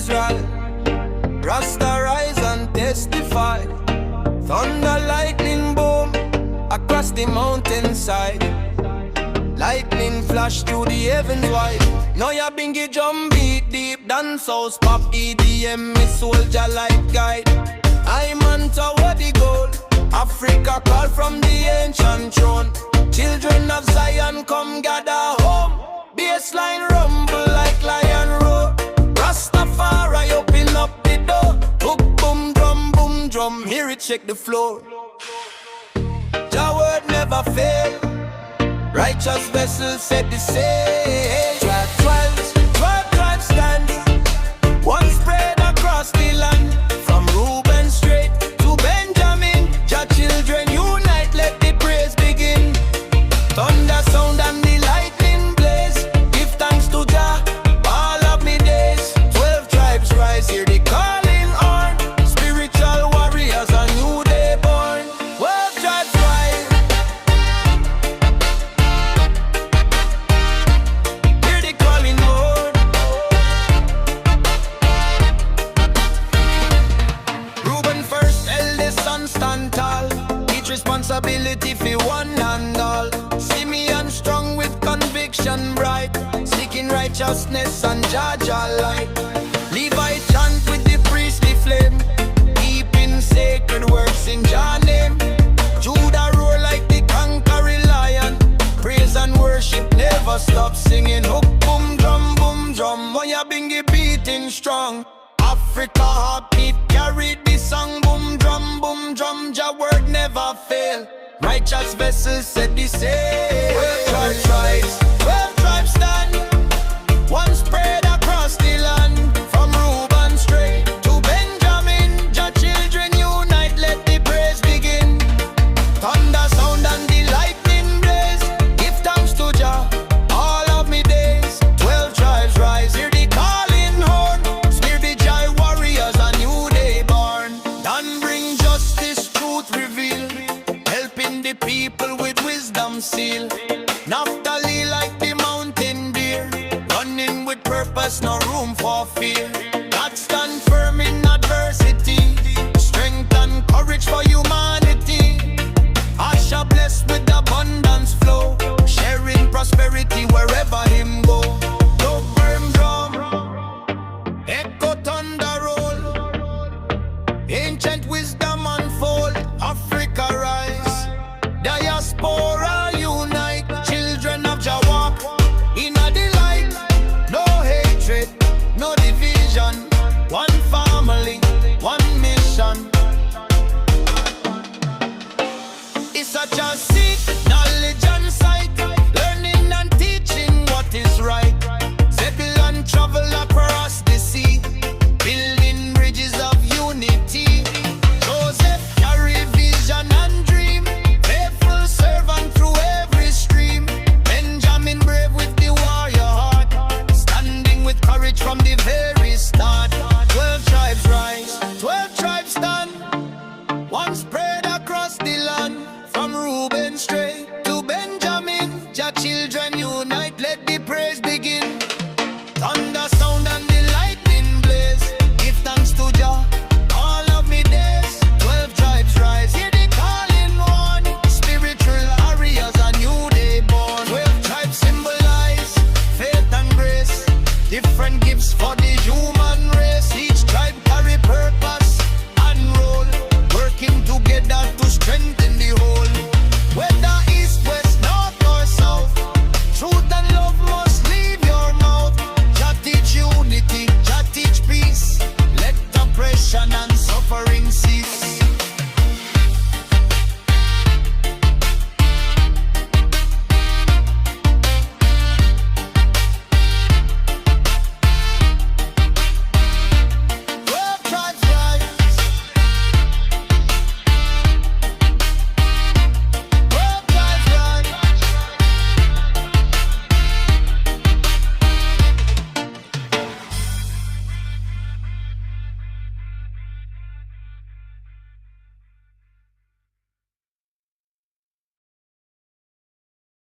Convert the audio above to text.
Israel. Rasta rise and testify. Thunder, lightning boom across the mountainside. Lightning flash through the heavens wide. Now ya bingy drum beat deep dance house pop EDM, me soldier like guide. I'm on toward the goal. Africa call from the ancient throne. Children of Zion come gather home. Bassline rumble like lion roar. Rastafari open up the door. Boom drum, hear it shake the floor. Jah word never fail. Righteous vessels set the sail. 12 tribes stand, one spread across the land. From Reuben straight to Benjamin, Jah children unite, let the praise begin. Thunder sound and the lightning blaze. Give thanks to Jah all of me days. 12 tribes rise, hear the calling horn. Spiritual warriors, a new day born. 12 tribes rise, hear the calling horn. Reuben first, eldest son stand tall. Each responsibility for one and all. Simeon strong with conviction bright, seeking righteousness and Jah light. Levi chant with the priestly flame, keeping sacred works in Jah name. Judah roar like the conquering lion, praise and worship never stop singing. Hook boom drum, when ya bingy beating strong. Africa heartbeat carry the song. Boom drum, Jah word never fail. Righteous vessels set the sail. 12 tribes, 12 tribes stand, one spread across the land. From Reuben straight to Benjamin, Jah children unite, let the praise begin. Thunder sound and the lightning blaze. Give thanks to Jah all of me days. 12 tribes rise, hear the calling horn. Smear the Jah warriors, a new day born. Done bring justice, truth reveal, helping the people with wisdom seal. Naphtali like the mountain deer, running with purpose, no room for fear. God stand firm in adversity, strength and courage for humanity. Asha blessed with abundance flow, sharing prosperity wherever him go. No firm drum, echo thunder roll, ancient wisdom unfold. Africa rise, diaspora unite. Children of Jah walk in a delight. No hatred, no division, one family, one mission. It's such a